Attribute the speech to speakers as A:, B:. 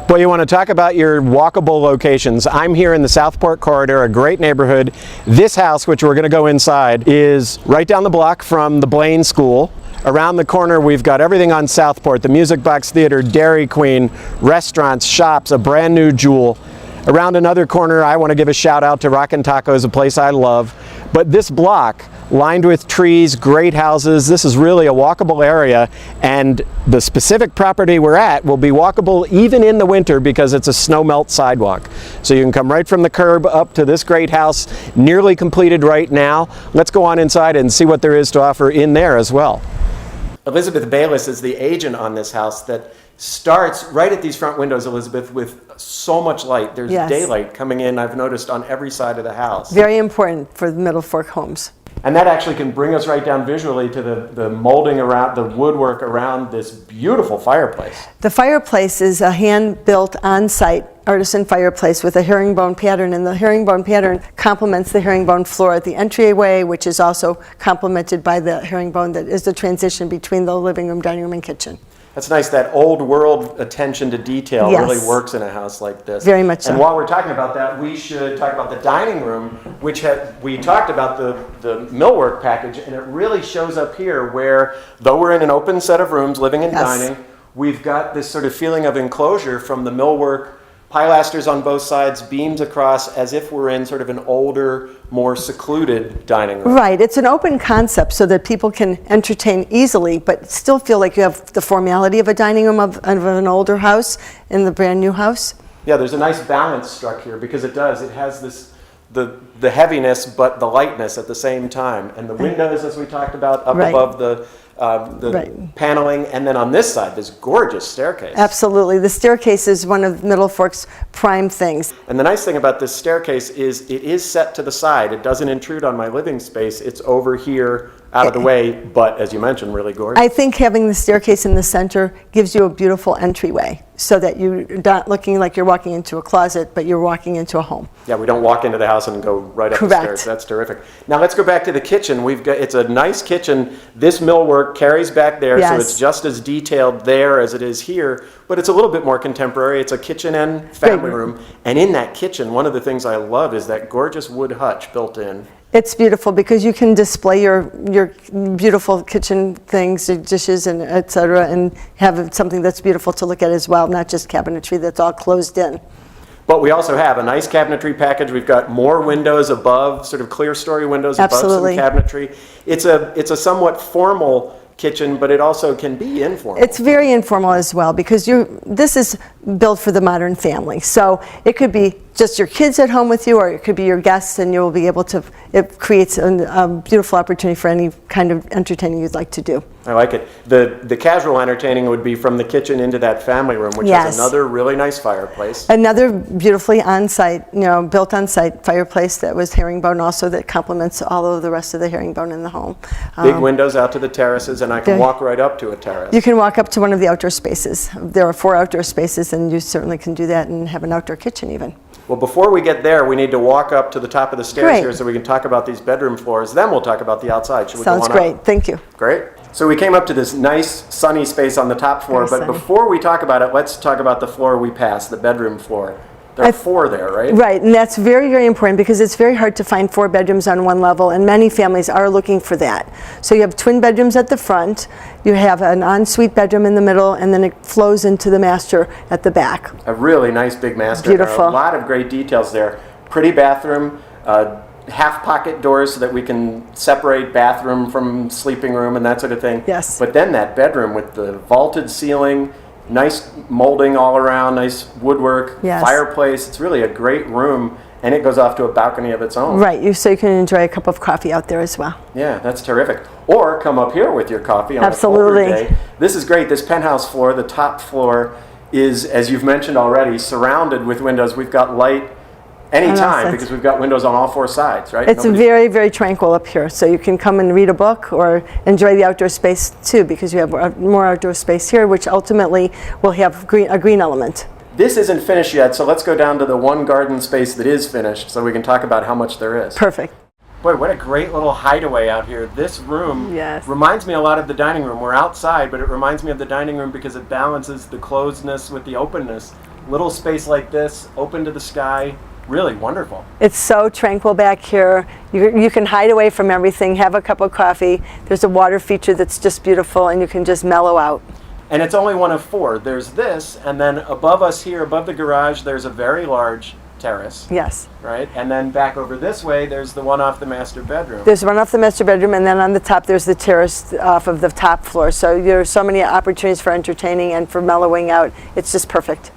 A: Well, you want to talk about your walkable locations. I'm here in the Southport corridor, a great neighborhood. This house, which we're going to go inside, is right down the block from the Blaine School. Around the corner, we've got everything on Southport, the Music Box Theater, Dairy Queen, restaurants, shops, a brand new Jewel. Around another corner, I want to give a shout out to Rockin' Tacos, a place I love. But this block, lined with trees, great houses, this is really a walkable area, and the specific property we're at will be walkable even in the winter because it's a snow melt sidewalk. So you can come right from the curb up to this great house, nearly completed right now. Let's go on inside and see what there is to offer in there as well. Elizabeth Bayless is the agent on this house that starts right at these front windows, Elizabeth, with so much light. There's daylight coming in, I've noticed, on every side of the house.
B: Very important for the Middle Fork homes.
A: And that actually can bring us right down visually to the molding around, the woodwork around this beautiful fireplace.
B: The fireplace is a hand-built on-site artisan fireplace with a herringbone pattern, and the herringbone pattern complements the herringbone floor at the entryway, which is also complemented by the herringbone that is the transition between the living room, dining room, and kitchen.
A: That's nice. That old world attention to detail really works in a house like this.
B: Very much so.
A: And while we're talking about that, we should talk about the dining room, which we talked about the millwork package, and it really shows up here where, though we're in an open set of rooms, living and dining, we've got this sort of feeling of enclosure from the millwork, pilasters on both sides, beams across, as if we're in sort of an older, more secluded dining room.
B: Right. It's an open concept so that people can entertain easily, but still feel like you have the formality of a dining room of an older house in the brand new house.
A: Yeah, there's a nice balance struck here because it does. It has this the heaviness, but the lightness at the same time. And the windows, as we talked about, up above the paneling, and then on this side, this gorgeous staircase.
B: Absolutely. The staircase is one of Middle Fork's prime things.
A: And the nice thing about this staircase is it is set to the side. It doesn't intrude on my living space. It's over here, out of the way, but as you mentioned, really gorgeous.
B: I think having the staircase in the center gives you a beautiful entryway so that you're not looking like you're walking into a closet, but you're walking into a home.
A: Yeah, we don't walk into the house and go right up the stairs. That's terrific. Now let's go back to the kitchen. It's a nice kitchen. This millwork carries back there, so it's just as detailed there as it is here, but it's a little bit more contemporary. It's a kitchen and family room. And in that kitchen, one of the things I love is that gorgeous wood hutch built in.
B: It's beautiful because you can display your beautiful kitchen things, dishes, and et cetera, and have something that's beautiful to look at as well, not just cabinetry that's all closed in.
A: But we also have a nice cabinetry package. We've got more windows above, sort of clear story windows above some cabinetry. It's a somewhat formal kitchen, but it also can be informal. It's very informal as well because this is built for the modern family. So it could be just your kids at home with you, or it could be your guests, and you'll be able to, it creates a beautiful opportunity for any kind of entertaining you'd like to do. I like it. The casual entertaining would be from the kitchen into that family room, which has another really nice fireplace. Another beautifully on-site, built on-site fireplace that was herringbone also, that complements all of the rest of the herringbone in the home. Big windows out to the terraces, and I can walk right up to a terrace. You can walk up to one of the outdoor spaces. There are 4 outdoor spaces, and you certainly can do that and have an outdoor kitchen even. Well, before we get there, we need to walk up to the top of the stairs here so we can talk about these bedroom floors. Then we'll talk about the outside. Should we go on up? Sounds great. Thank you. Great. So we came up to this nice sunny space on the top floor, but before we talk about it, let's talk about the floor we passed, the bedroom floor. There are 4 there, right? Right, and that's very, very important because it's very hard to find 4 bedrooms on one level, and many families are looking for that. So you have twin bedrooms at the front, you have an ensuite bedroom in the middle, and then it flows into the master at the back. A really nice big master. Beautiful. There are a lot of great details there. Pretty bathroom, half pocket doors so that we can separate bathroom from sleeping room and that sort of thing. Yes. But then that bedroom with the vaulted ceiling, nice molding all around, nice woodwork, fireplace. It's really a great room, and it goes off to a balcony of its own. Right, so you can enjoy a cup of coffee out there as well. Yeah, that's terrific. Or come up here with your coffee on a colder day. This is great. This penthouse floor, the top floor, is, as you've mentioned already, surrounded with windows. We've got light anytime because we've got windows on all 4 sides, right? It's very, very tranquil up here. So you can come and read a book or enjoy the outdoor space too, because you have more outdoor space here, which ultimately will have a green element. This isn't finished yet, so let's go down to the one garden space that is finished so we can talk about how much there is. Perfect. Boy, what a great little hideaway out here. This room reminds me a lot of the dining room. We're outside, but it reminds me of the dining room because it balances the closedness with the openness little space like this, open to the sky, really wonderful.
B: It's so tranquil back here. You can hide away from everything, have a cup of coffee. There's a water feature that's just beautiful, and you can just mellow out.
A: And it's only one of 4. There's this, and then above us here, above the garage, there's a very large terrace.
B: Yes.
A: Right? And then back over this way, there's the one off the master bedroom.
B: There's one off the master bedroom, and then on the top there's the terrace off of the top floor. So there's so many opportunities for entertaining and for mellowing out. It's just perfect.